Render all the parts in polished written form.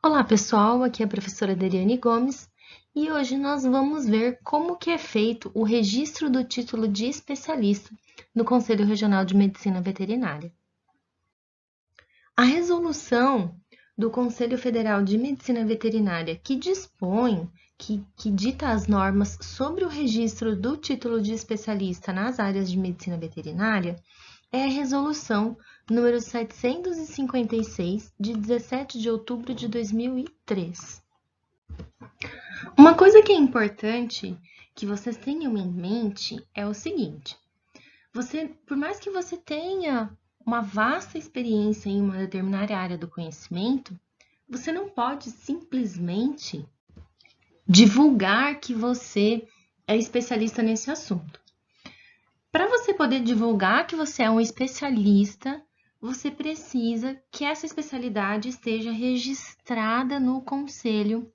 Olá pessoal, aqui é a professora Dariane Gomes e hoje nós vamos ver como que é feito o registro do título de especialista no Conselho Regional de Medicina Veterinária. A resolução do Conselho Federal de Medicina Veterinária que dispõe, que dita as normas sobre o registro do título de especialista nas áreas de medicina veterinária é a resolução número 756, de 17 de outubro de 2003. Uma coisa que é importante que vocês tenham em mente é o seguinte: por mais que você tenha uma vasta experiência em uma determinada área do conhecimento, você não pode simplesmente divulgar que você é especialista nesse assunto. Para você poder divulgar que você é um especialista, você precisa que essa especialidade esteja registrada no Conselho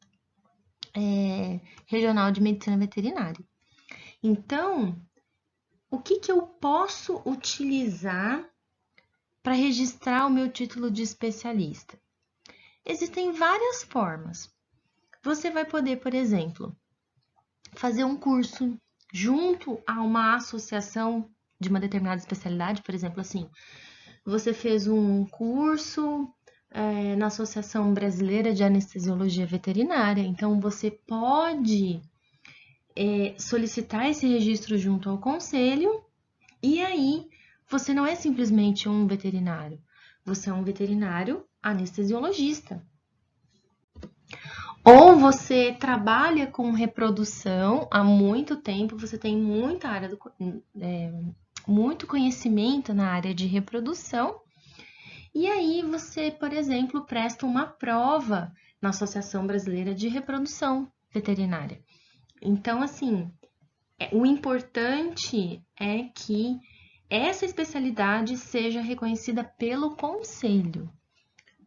Regional de Medicina Veterinária. Então, o que eu posso utilizar para registrar o meu título de especialista? Existem várias formas. Você vai poder, por exemplo, fazer um curso junto a uma associação de uma determinada especialidade, por exemplo, assim, você fez um curso na Associação Brasileira de Anestesiologia Veterinária, então você pode solicitar esse registro junto ao conselho, e aí você não é simplesmente um veterinário, você é um veterinário anestesiologista. Ou você trabalha com reprodução há muito tempo, você tem muita área muito conhecimento na área de reprodução, e aí você, por exemplo, presta uma prova na Associação Brasileira de Reprodução Veterinária. Então, assim, o importante é que essa especialidade seja reconhecida pelo conselho.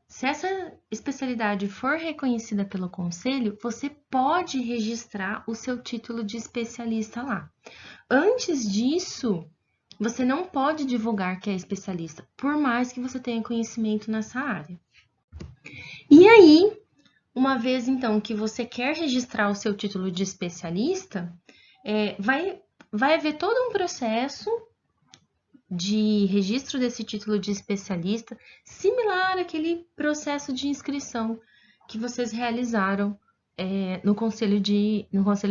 Se essa especialidade for reconhecida pelo conselho, você pode registrar o seu título de especialista lá. Antes disso, você não pode divulgar que é especialista, por mais que você tenha conhecimento nessa área. E aí, uma vez então que você quer registrar o seu título de especialista, vai haver todo um processo de registro desse título de especialista, similar àquele processo de inscrição que vocês realizaram no Conselho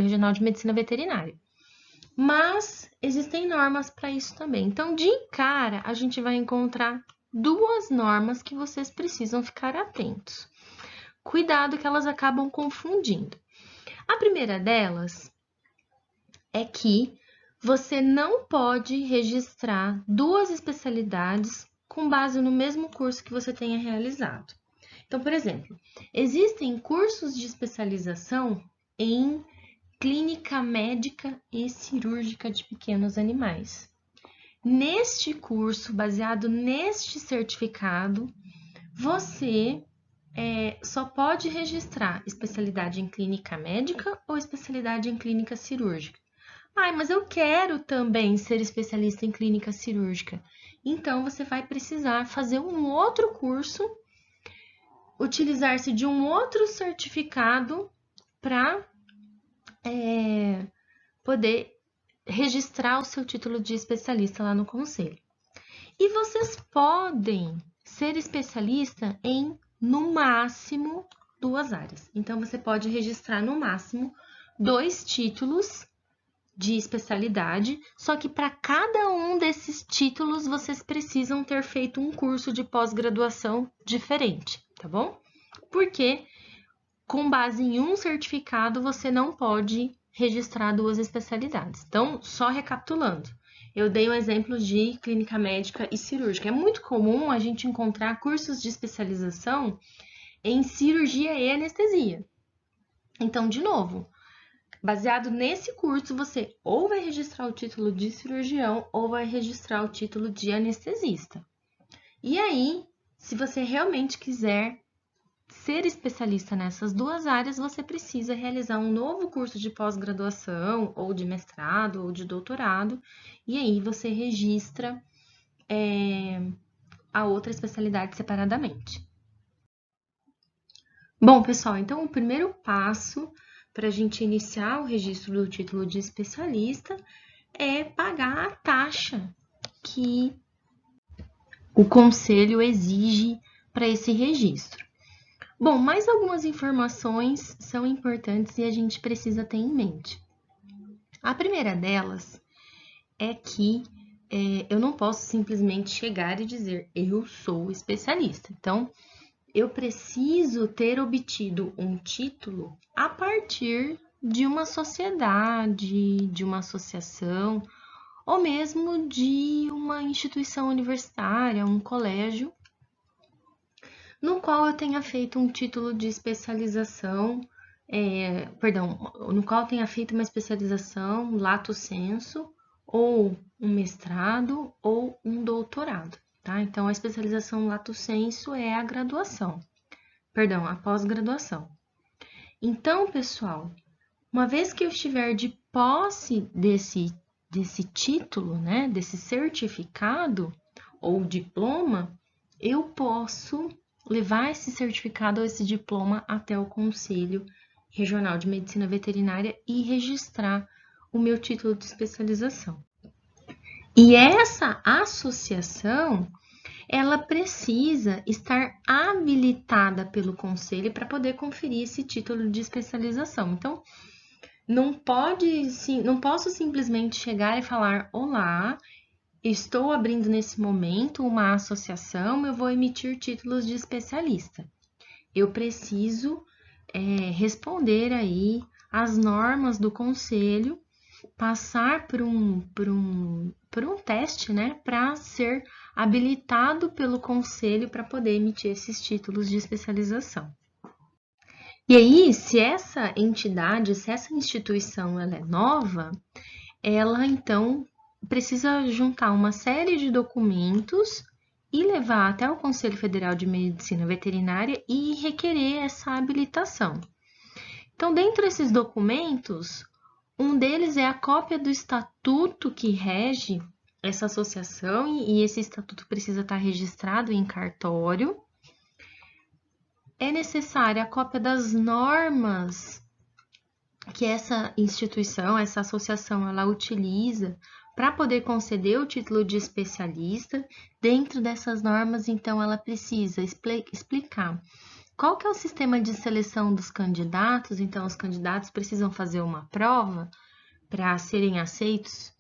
Regional de Medicina Veterinária. Mas existem normas para isso também. Então, de cara, a gente vai encontrar duas normas que vocês precisam ficar atentos. Cuidado que elas acabam confundindo. A primeira delas é que você não pode registrar duas especialidades com base no mesmo curso que você tenha realizado. Então, por exemplo, existem cursos de especialização em clínica médica e cirúrgica de pequenos animais. Neste curso, baseado neste certificado, você só pode registrar especialidade em clínica médica ou especialidade em clínica cirúrgica. Mas eu quero também ser especialista em clínica cirúrgica. Então, você vai precisar fazer um outro curso, utilizar-se de um outro certificado para poder registrar o seu título de especialista lá no conselho. E vocês podem ser especialista em, no máximo, duas áreas. Então, você pode registrar, no máximo, 2 títulos de especialidade, só que para cada um desses títulos vocês precisam ter feito um curso de pós-graduação diferente, tá bom? Porque com base em um certificado você não pode registrar duas especialidades. Então, só recapitulando, eu dei um exemplo de clínica médica e cirúrgica. É muito comum a gente encontrar cursos de especialização em cirurgia e anestesia. Então, de novo, baseado nesse curso, você ou vai registrar o título de cirurgião ou vai registrar o título de anestesista. E aí, se você realmente quiser ser especialista nessas duas áreas, você precisa realizar um novo curso de pós-graduação, ou de mestrado, ou de doutorado, e aí você registra a outra especialidade separadamente. Bom, pessoal, então o primeiro passo para a gente iniciar o registro do título de especialista é pagar a taxa que o conselho exige para esse registro. Bom, mais algumas informações são importantes e a gente precisa ter em mente. A primeira delas é que eu não posso simplesmente chegar e dizer eu sou especialista. Então, eu preciso ter obtido um título a partir de uma sociedade, de uma associação, ou mesmo de uma instituição universitária, um colégio, no qual eu tenha feito um título de especialização, no qual eu tenha feito uma especialização lato sensu, ou um mestrado, ou um doutorado, tá? Então, a especialização lato sensu é a graduação, a pós-graduação. Então, pessoal, uma vez que eu estiver de posse desse título, né, desse certificado ou diploma, eu posso levar esse certificado ou esse diploma até o Conselho Regional de Medicina Veterinária e registrar o meu título de especialização. E essa associação, ela precisa estar habilitada pelo conselho para poder conferir esse título de especialização. Então, não posso simplesmente chegar e falar: olá, estou abrindo nesse momento uma associação, eu vou emitir títulos de especialista. Eu preciso responder aí às normas do conselho, passar por um teste, né, para ser habilitado pelo conselho para poder emitir esses títulos de especialização. E aí, se essa entidade, se essa instituição ela é nova, ela então precisa juntar uma série de documentos e levar até o Conselho Federal de Medicina Veterinária e requerer essa habilitação. Então, dentro desses documentos, um deles é a cópia do estatuto que rege essa associação, e esse estatuto precisa estar registrado em cartório. É necessária a cópia das normas que essa instituição, essa associação, ela utiliza para poder conceder o título de especialista. Dentro dessas normas, então, ela precisa explicar qual que é o sistema de seleção dos candidatos. Então, os candidatos precisam fazer uma prova para serem aceitos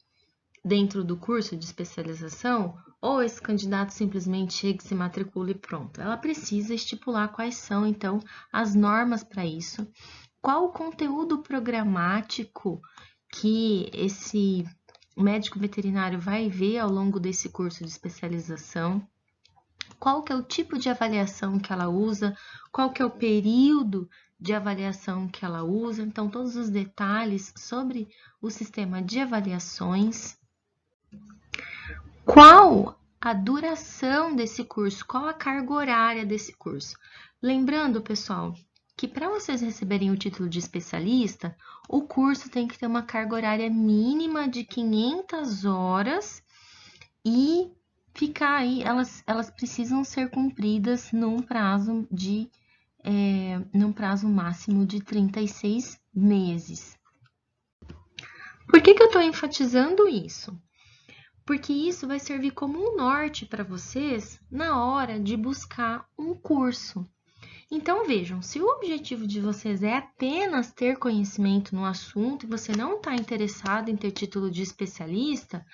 dentro do curso de especialização, ou esse candidato simplesmente chega, se matricula e pronto. Ela precisa estipular quais são, então, as normas para isso, qual o conteúdo programático que esse médico veterinário vai ver ao longo desse curso de especialização, qual que é o tipo de avaliação que ela usa, qual que é o período de avaliação que ela usa, então todos os detalhes sobre o sistema de avaliações, qual a duração desse curso, qual a carga horária desse curso. Lembrando, pessoal, que para vocês receberem o título de especialista, o curso tem que ter uma carga horária mínima de 500 horas e ficar aí, elas precisam ser cumpridas num prazo máximo de 36 meses. Por que eu estou enfatizando isso? Porque isso vai servir como um norte para vocês na hora de buscar um curso. Então, vejam, se o objetivo de vocês é apenas ter conhecimento no assunto e você não está interessado em ter título de especialista,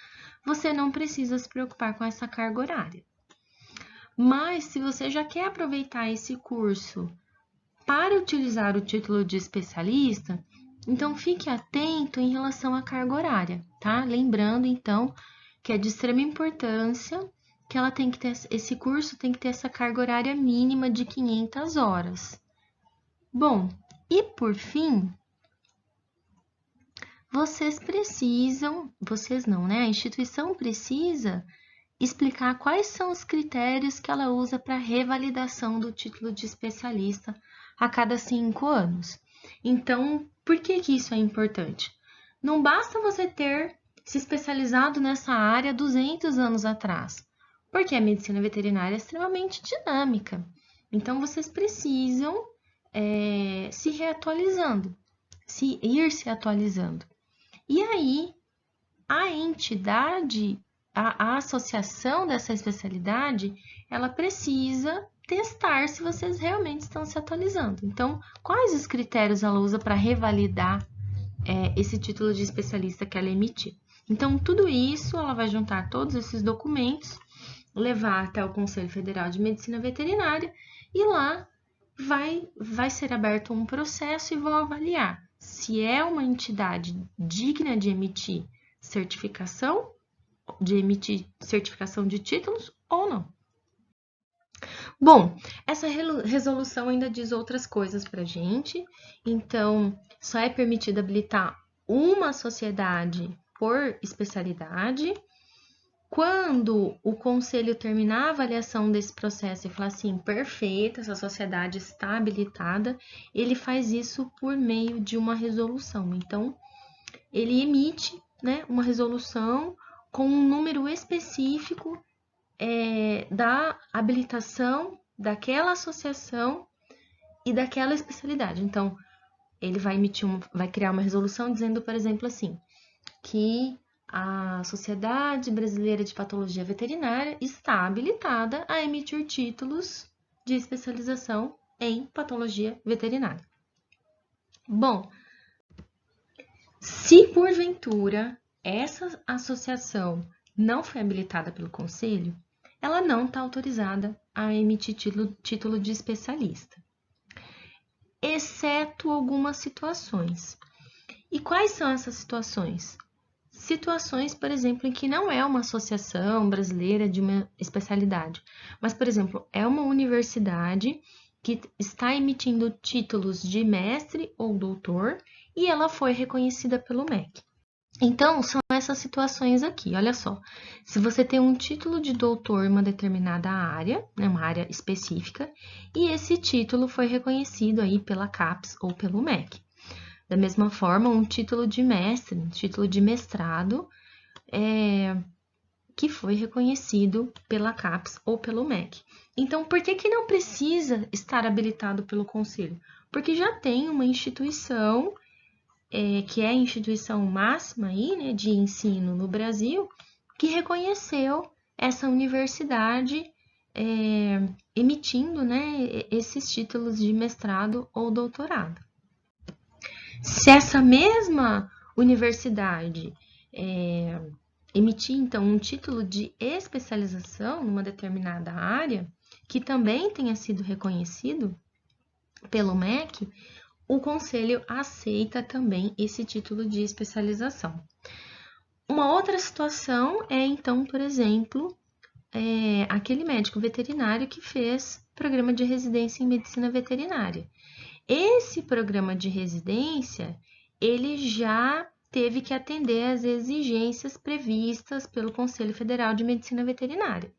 você não precisa se preocupar com essa carga horária. Mas, se você já quer aproveitar esse curso para utilizar o título de especialista, então fique atento em relação à carga horária, tá? Lembrando, então, que é de extrema importância que ela tem que ter, esse curso tem que ter essa carga horária mínima de 500 horas. Bom, e por fim, a instituição precisa explicar quais são os critérios que ela usa para revalidação do título de especialista a cada 5 anos. Então, por que isso é importante? Não basta você ter se especializado nessa área 200 anos atrás, porque a medicina veterinária é extremamente dinâmica. Então, vocês precisam se reatualizando, ir se atualizando. E aí, a entidade, a associação dessa especialidade, ela precisa testar se vocês realmente estão se atualizando. Então, quais os critérios ela usa para revalidar esse título de especialista que ela emitir? Então, tudo isso, ela vai juntar todos esses documentos, levar até o Conselho Federal de Medicina Veterinária e lá vai ser aberto um processo e vão avaliar se é uma entidade digna de emitir certificação de títulos ou não. Bom, essa resolução ainda diz outras coisas para a gente. Então, só é permitido habilitar uma sociedade por especialidade. Quando o conselho terminar a avaliação desse processo e falar assim, perfeito, essa sociedade está habilitada, ele faz isso por meio de uma resolução. Então, ele emite, né, uma resolução com um número específico da habilitação daquela associação e daquela especialidade. Então, ele vai criar uma resolução dizendo, por exemplo, assim, que a Sociedade Brasileira de Patologia Veterinária está habilitada a emitir títulos de especialização em patologia veterinária. Bom, se porventura essa associação não foi habilitada pelo Conselho, ela não está autorizada a emitir título de especialista, exceto algumas situações. E quais são essas situações? Situações, por exemplo, em que não é uma associação brasileira de uma especialidade, mas, por exemplo, é uma universidade que está emitindo títulos de mestre ou doutor e ela foi reconhecida pelo MEC. Então, são essas situações aqui, olha só. Se você tem um título de doutor em uma determinada área, né, uma área específica, e esse título foi reconhecido aí pela CAPES ou pelo MEC. Da mesma forma, um título de mestre, um título de mestrado, que foi reconhecido pela CAPES ou pelo MEC. Então, por que não precisa estar habilitado pelo Conselho? Porque já tem uma instituição, que é a instituição máxima aí, né, de ensino no Brasil, que reconheceu essa universidade emitindo, né, esses títulos de mestrado ou doutorado. Se essa mesma universidade emitir, então, um título de especialização numa determinada área, que também tenha sido reconhecido pelo MEC, o Conselho aceita também esse título de especialização. Uma outra situação é, então, por exemplo, aquele médico veterinário que fez programa de residência em medicina veterinária. Esse programa de residência, ele já teve que atender às exigências previstas pelo Conselho Federal de Medicina Veterinária.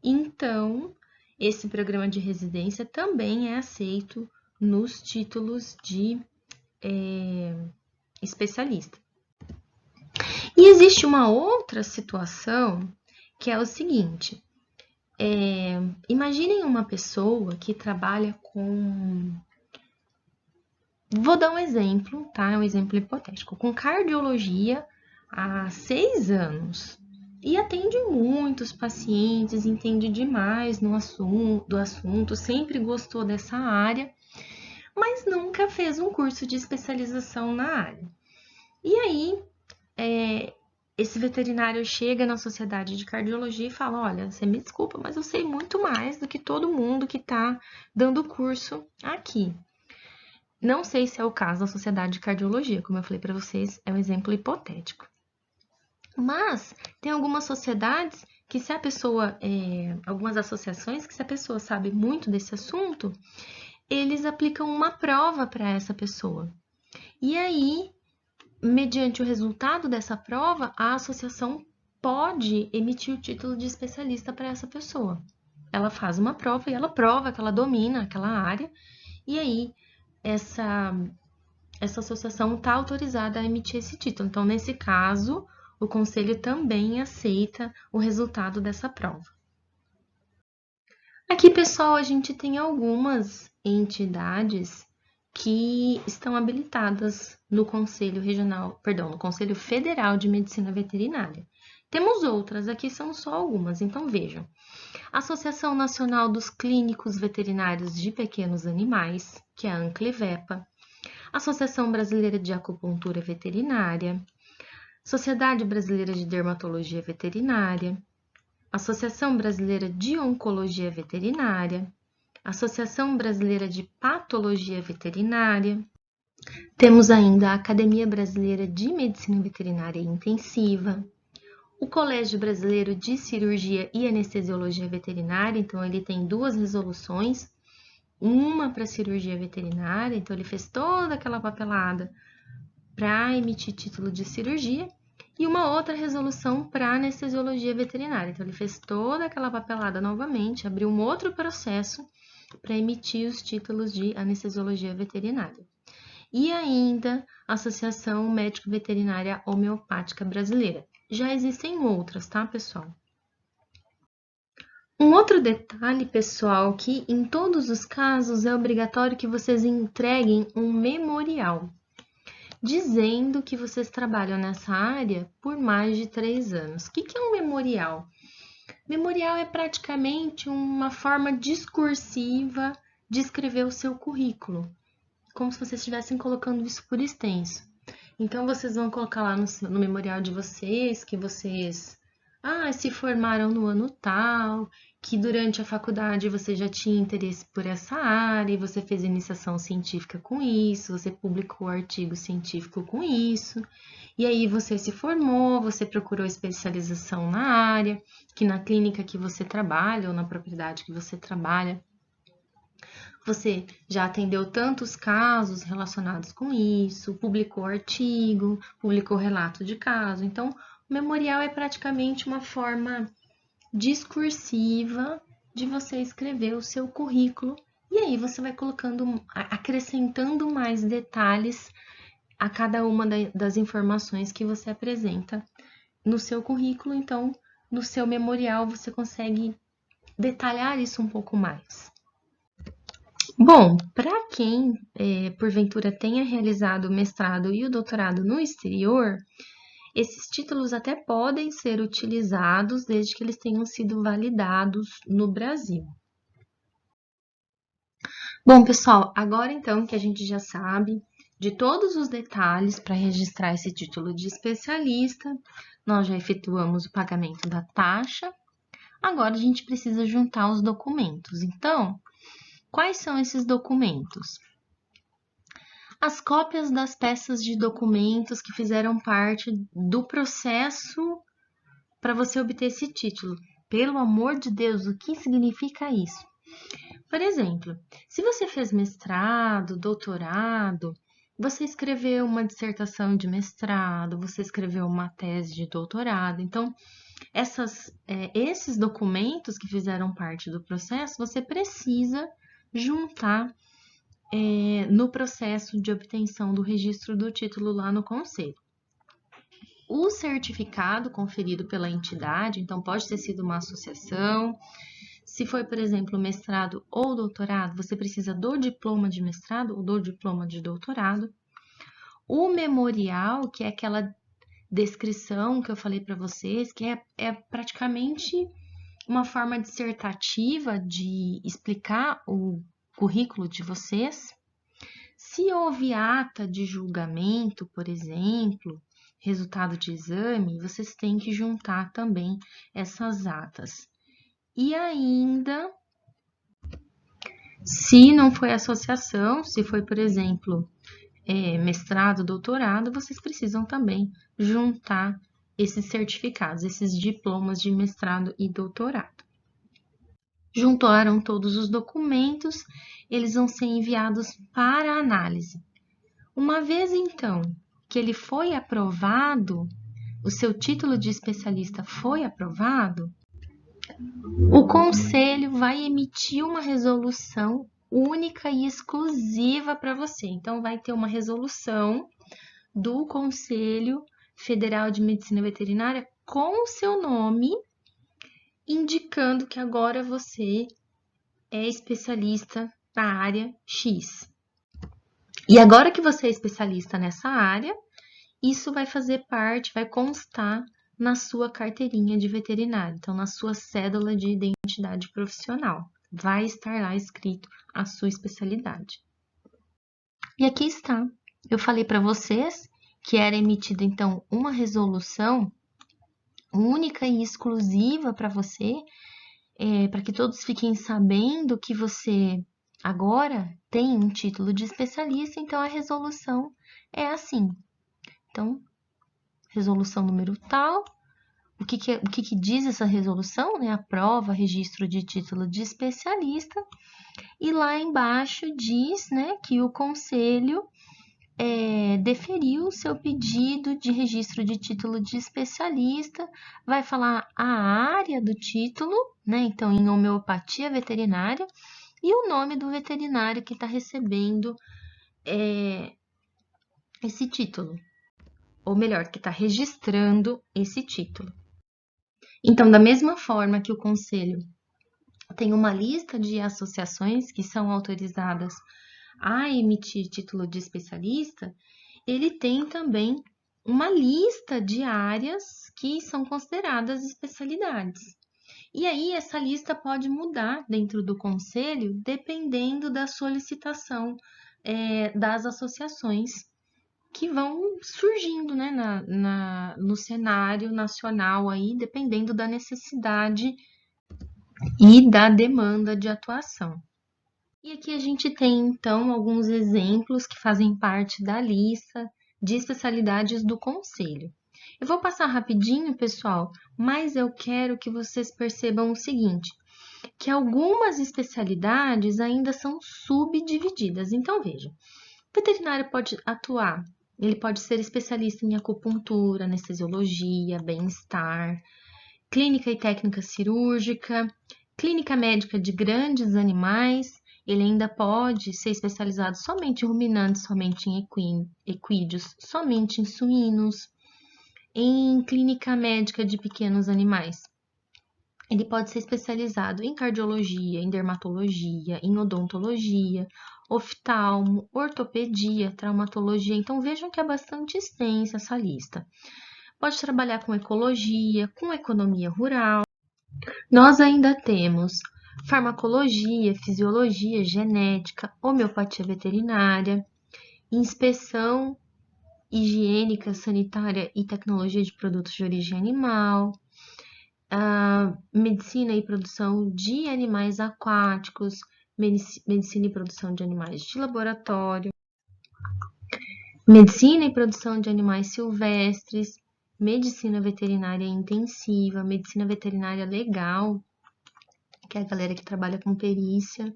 Então, esse programa de residência também é aceito nos títulos de especialista. E existe uma outra situação que é o seguinte, imaginem uma pessoa que trabalha com... Vou dar um exemplo, tá? Um exemplo hipotético. Com cardiologia há 6 anos e atende muitos pacientes, entende demais do assunto, sempre gostou dessa área, mas nunca fez um curso de especialização na área. E aí, esse veterinário chega na sociedade de cardiologia e fala, olha, você me desculpa, mas eu sei muito mais do que todo mundo que está dando curso aqui. Não sei se é o caso da Sociedade de Cardiologia, como eu falei para vocês, é um exemplo hipotético. Mas tem algumas sociedades que se a pessoa, algumas associações que se a pessoa sabe muito desse assunto, eles aplicam uma prova para essa pessoa. E aí, mediante o resultado dessa prova, a associação pode emitir o título de especialista para essa pessoa. Ela faz uma prova e ela prova que ela domina aquela área, e aí essa associação está autorizada a emitir esse título. Então, nesse caso, o Conselho também aceita o resultado dessa prova. Aqui, pessoal, a gente tem algumas entidades que estão habilitadas no Conselho Regional, perdão, no Conselho Federal de Medicina Veterinária. Temos outras, aqui são só algumas, então vejam. Associação Nacional dos Clínicos Veterinários de Pequenos Animais, que é a ANCLIVEPA, Associação Brasileira de Acupuntura Veterinária, Sociedade Brasileira de Dermatologia Veterinária, Associação Brasileira de Oncologia Veterinária, Associação Brasileira de Patologia Veterinária. Temos ainda a Academia Brasileira de Medicina Veterinária Intensiva, o Colégio Brasileiro de Cirurgia e Anestesiologia Veterinária, então ele tem duas resoluções, uma para cirurgia veterinária, então ele fez toda aquela papelada para emitir título de cirurgia, e uma outra resolução para anestesiologia veterinária. Então, ele fez toda aquela papelada novamente, abriu um outro processo para emitir os títulos de anestesiologia veterinária. E ainda a Associação Médico-Veterinária Homeopática Brasileira. Já existem outras, tá, pessoal? Um outro detalhe, pessoal, que em todos os casos é obrigatório que vocês entreguem um memorial, dizendo que vocês trabalham nessa área por mais de 3 anos. O que é um memorial? Memorial é praticamente uma forma discursiva de escrever o seu currículo, como se vocês estivessem colocando isso por extenso. Então, vocês vão colocar lá no memorial de vocês que vocês se formaram no ano tal, que durante a faculdade você já tinha interesse por essa área, e você fez iniciação científica com isso, você publicou artigo científico com isso, e aí você se formou, você procurou especialização na área, que na clínica que você trabalha ou na propriedade que você trabalha, você já atendeu tantos casos relacionados com isso, publicou artigo, publicou relato de caso. Então, o memorial é praticamente uma forma discursiva de você escrever o seu currículo, e aí você vai colocando, acrescentando mais detalhes a cada uma das informações que você apresenta no seu currículo. Então, no seu memorial você consegue detalhar isso um pouco mais. Bom, para quem porventura tenha realizado o mestrado e o doutorado no exterior, esses títulos até podem ser utilizados desde que eles tenham sido validados no Brasil. Bom, pessoal, agora então que a gente já sabe de todos os detalhes para registrar esse título de especialista, nós já efetuamos o pagamento da taxa, agora a gente precisa juntar os documentos. Então, quais são esses documentos? As cópias das peças de documentos que fizeram parte do processo para você obter esse título. Pelo amor de Deus, o que significa isso? Por exemplo, se você fez mestrado, doutorado, você escreveu uma dissertação de mestrado, você escreveu uma tese de doutorado. Então, esses documentos que fizeram parte do processo, você precisa juntar no processo de obtenção do registro do título lá no conselho. O certificado conferido pela entidade, então pode ter sido uma associação. Se foi, por exemplo, mestrado ou doutorado, você precisa do diploma de mestrado ou do diploma de doutorado. O memorial, que é aquela descrição que eu falei para vocês, que é praticamente uma forma dissertativa de explicar o currículo de vocês. Se houve ata de julgamento, por exemplo, resultado de exame, vocês têm que juntar também essas atas. E ainda, se não foi associação, se foi, por exemplo, mestrado, doutorado, vocês precisam também juntar esses certificados, esses diplomas de mestrado e doutorado. Juntaram todos os documentos, eles vão ser enviados para análise. Uma vez, então, que ele foi aprovado, o seu título de especialista foi aprovado, o conselho vai emitir uma resolução única e exclusiva para você. Então, vai ter uma resolução do Conselho Federal de Medicina Veterinária com o seu nome, indicando que agora você é especialista na área X. E agora que você é especialista nessa área, isso vai fazer parte, vai constar na sua carteirinha de veterinário, então na sua cédula de identidade profissional. Vai estar lá escrito a sua especialidade. E aqui está. Eu falei para vocês que era emitida então uma resolução única e exclusiva para você, para que todos fiquem sabendo que você agora tem um título de especialista, então a resolução é assim. Então, resolução número tal. O que diz essa resolução? Né? Aprova registro de título de especialista. E lá embaixo diz, né, que o conselho deferiu o seu pedido de registro de título de especialista, vai falar a área do título, né? Então, em homeopatia veterinária, e o nome do veterinário que está recebendo esse título, ou melhor, que está registrando esse título. Então, da mesma forma que o conselho tem uma lista de associações que são autorizadas a emitir título de especialista, ele tem também uma lista de áreas que são consideradas especialidades. E aí, essa lista pode mudar dentro do conselho, dependendo da solicitação das associações que vão surgindo, né, no cenário nacional aí, dependendo da necessidade e da demanda de atuação. E aqui a gente tem, então, alguns exemplos que fazem parte da lista de especialidades do Conselho. Eu vou passar rapidinho, pessoal, mas eu quero que vocês percebam o seguinte, que algumas especialidades ainda são subdivididas. Então, veja, o veterinário pode atuar, ele pode ser especialista em acupuntura, anestesiologia, bem-estar, clínica e técnica cirúrgica, clínica médica de grandes animais. Ele ainda pode ser especializado somente em ruminantes, somente em equídeos, somente em suínos, em clínica médica de pequenos animais. Ele pode ser especializado em cardiologia, em dermatologia, em odontologia, oftalmo, ortopedia, traumatologia. Então vejam que é bastante extensa essa lista. Pode trabalhar com ecologia, com economia rural. Nós ainda temos farmacologia, fisiologia, genética, homeopatia veterinária, inspeção higiênica, sanitária e tecnologia de produtos de origem animal, medicina e produção de animais aquáticos, medicina e produção de animais de laboratório, medicina e produção de animais silvestres, medicina veterinária intensiva, medicina veterinária legal, que é a galera que trabalha com perícia,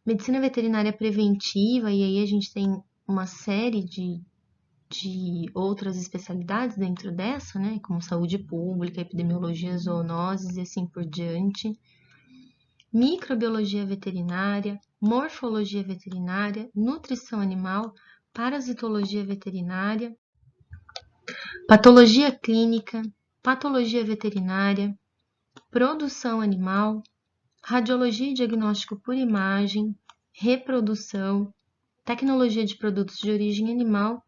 medicina veterinária preventiva, e aí a gente tem uma série de outras especialidades dentro dessa, né, como saúde pública, epidemiologia, zoonoses e assim por diante, microbiologia veterinária, morfologia veterinária, nutrição animal, parasitologia veterinária, patologia clínica, patologia veterinária, produção animal, radiologia e diagnóstico por imagem, reprodução, tecnologia de produtos de origem animal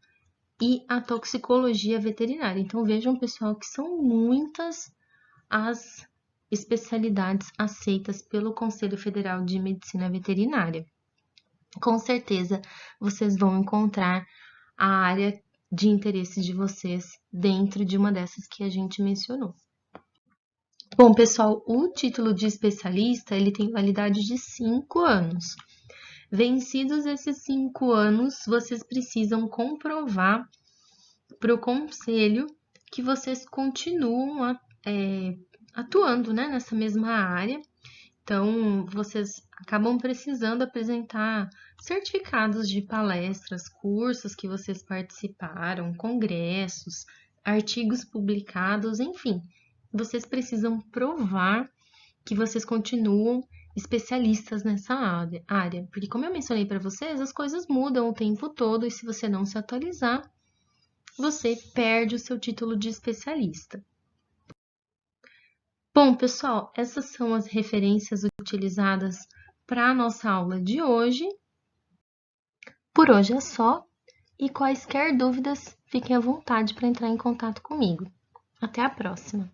e a toxicologia veterinária. Então vejam, pessoal, que são muitas as especialidades aceitas pelo Conselho Federal de Medicina Veterinária. Com certeza vocês vão encontrar a área de interesse de vocês dentro de uma dessas que a gente mencionou. Bom, pessoal, o título de especialista ele tem validade de 5 anos. Vencidos esses 5 anos, vocês precisam comprovar para o conselho que vocês continuam atuando, né, nessa mesma área. Então, vocês acabam precisando apresentar certificados de palestras, cursos que vocês participaram, congressos, artigos publicados, enfim. Vocês precisam provar que vocês continuam especialistas nessa área. Porque, como eu mencionei para vocês, as coisas mudam o tempo todo e se você não se atualizar, você perde o seu título de especialista. Bom, pessoal, essas são as referências utilizadas para a nossa aula de hoje. Por Por hoje é só, e quaisquer dúvidas, fiquem à vontade para entrar em contato comigo. Até a próxima!